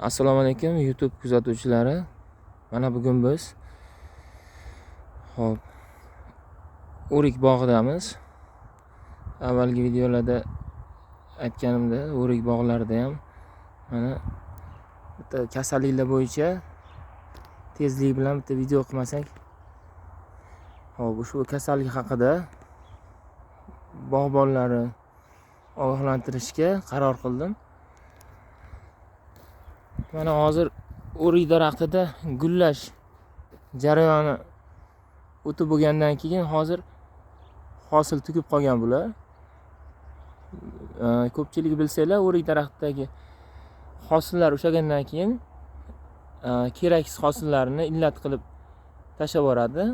Assalomu alaykum YouTube kuzatuvchilari. Mana bugun biz o'rik bog'idamiz. Avvalgi videolarda aytganimda o'rik bog'larida ham mana bitta kasalliklar bo'yicha tezlik bilan bitta video qilmasak. Ushbu kasallik haqida bog'bonlarni ogohlantirishga qaror qildim. Mana hozir o'rik daraxtida gullash jarayoni o'tib bo'lgandan keyin hozir hosil tugib qolgan bular. Ko'pchilik bilsanglar, o'rik daraxtidagi hosillar ushlagandan keyin keraksiz hosillarni illat qilib tashlab yuboradi.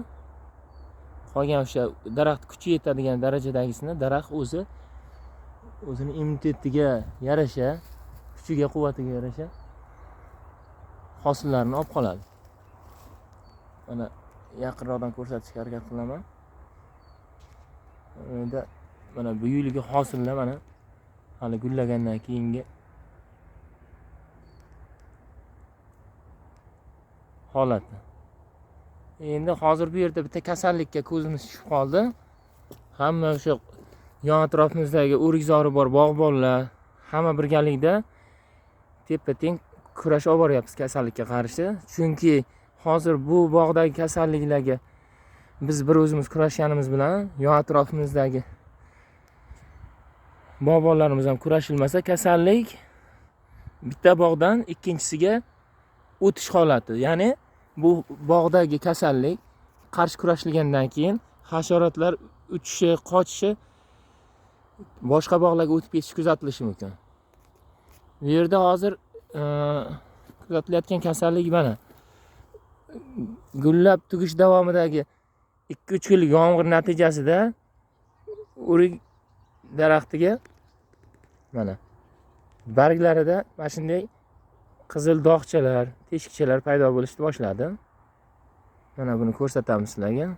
Qolgan o'sha daraxt kuchi yetadigan darajadagisini daraxt o'zini immunitetiga yarasha, kuchiga, quvvatiga yarasha hosillarni olib qoladi. Mana yaqinroqdan ko'rsatishga harakat qilaman. Mana bu yilgi hosillar mana hali gullagandan keyingi holati. Endi hozir bu yerda bitta kasallikka ko'zimiz tushib qoldi. Hamma o'sha yon atrofimizdagi o'rikzori bor bog'bonlar hamma birgalikda teppa-teng kurash olib boryapmiz kasallikka qarshi. Chunki hozir bu bog'dagi kasalliklarga biz bir o'zimiz kurashganimiz bilan yon atrofimizdagi bog'bonlarimiz ham kurashilmasa, kasallik bitta bog'dan ikkinchisiga o'tish holati. Ya'ni bu bog'dagi kasallik qarshi kurashilgandan keyin hasharotlar uchishi, qochishi, boshqa bog'larga o'tib ketishi kuzatilishi mumkin. Bu yerda hozir kuzatilayotgan kasallik mana gullab tugish davomidagi 2-3 kunlik yomg'ir natijasida o'rik daraxtiga mana barglarida mana shunday qizil dog'chalar, teshikchalar paydo bo'lishni boshladi. Mana buni ko'rsatamiz sizlarga.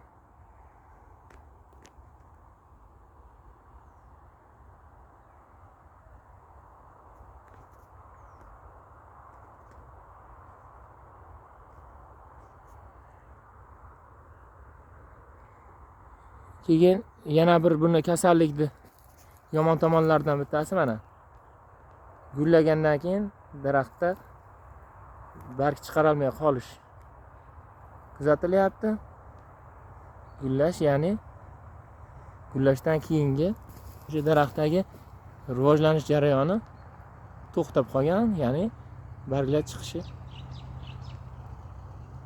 Keyin yana bir buni kasallikni yomon tomonlaridan bittasi mana gullagandan keyin daraxtda barg chiqara olmay qolish kuzatilyapti. Gullash, ya'ni gullashdan keyingi o'sha daraxtdagi rivojlanish jarayoni to'xtab qolgan, ya'ni barglar chiqishi.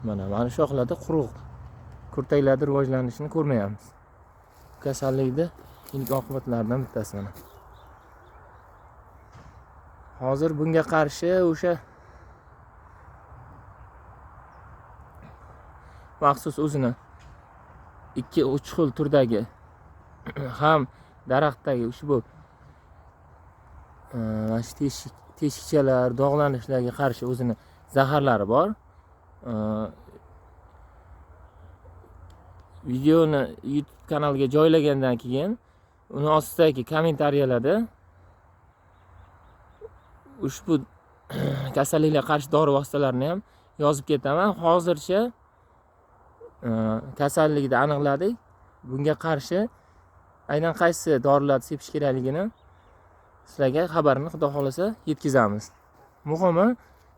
Mana shoxlarda quruq kurtaklarda rivojlanishini ko'rmayapmiz. Kasallikni ilk oqibatlaridan bittasi mana. Hozir bunga qarshi o'sha maxsus o'zini 2-3 xil turdagi ham daraxtdagi ushbu teshikchalar, dog'lanishlarga qarshi o'zini zaharlari bor. Videoni YouTube kanaliga joylagandan keyin uni ostidagi kommentariyalarda ushbu kasalliklarga qarshi dori vositalarini ham yozib ketaman. Hozircha kasallikni aniqladik. Bunga qarshi aynan qaysi dorilarni sepish kerakligini sizlarga xabarini xudo xolasa yetkazamiz. Muhimi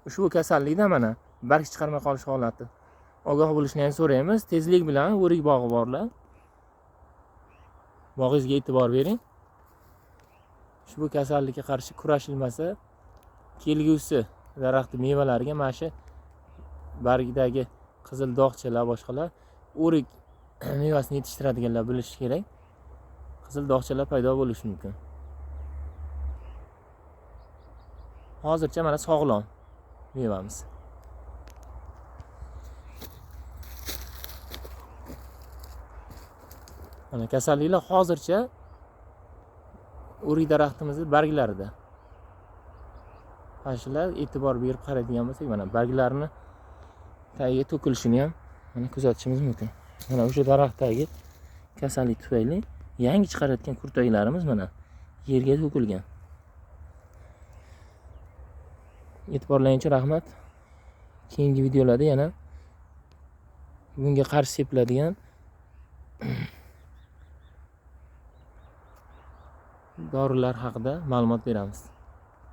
ushbu kasallikda mana barg chiqarmay qolish holati. Ogoh bo'lishni ham so'raymiz. Tezlik bilan o'rik bog'i borlar, bog'ingizga e'tibor bering. Ushbu kasallikka qarshi kurashilmasa, kelgusi daraxtning mevalariga mana shu bargidagi qizil dog'chalar, boshqalar o'rik mevasini yetishtiradiganlar bilishi kerak. Qizil dog'chalar paydo bo'lishi mumkin. Hozircha mana sog'lom mevamiz. Mana kasalliklar hozircha o'rik daraxtimizning barglarida. Shular e'tibor berib qaraydigan bo'lsak, mana barglarini tagiga to'kilishini ham mana kuzatishimiz mumkin. Mana o'sha daraxtdagi kasallik tufayli yangi chiqarayotgan kurtaklarimiz mana yerga to'kilgan. E'tiborlaringiz uchun rahmat. Keyingi videolarda yana bunga qarshi sepiladigan dorilar haqida ma'lumot beramiz.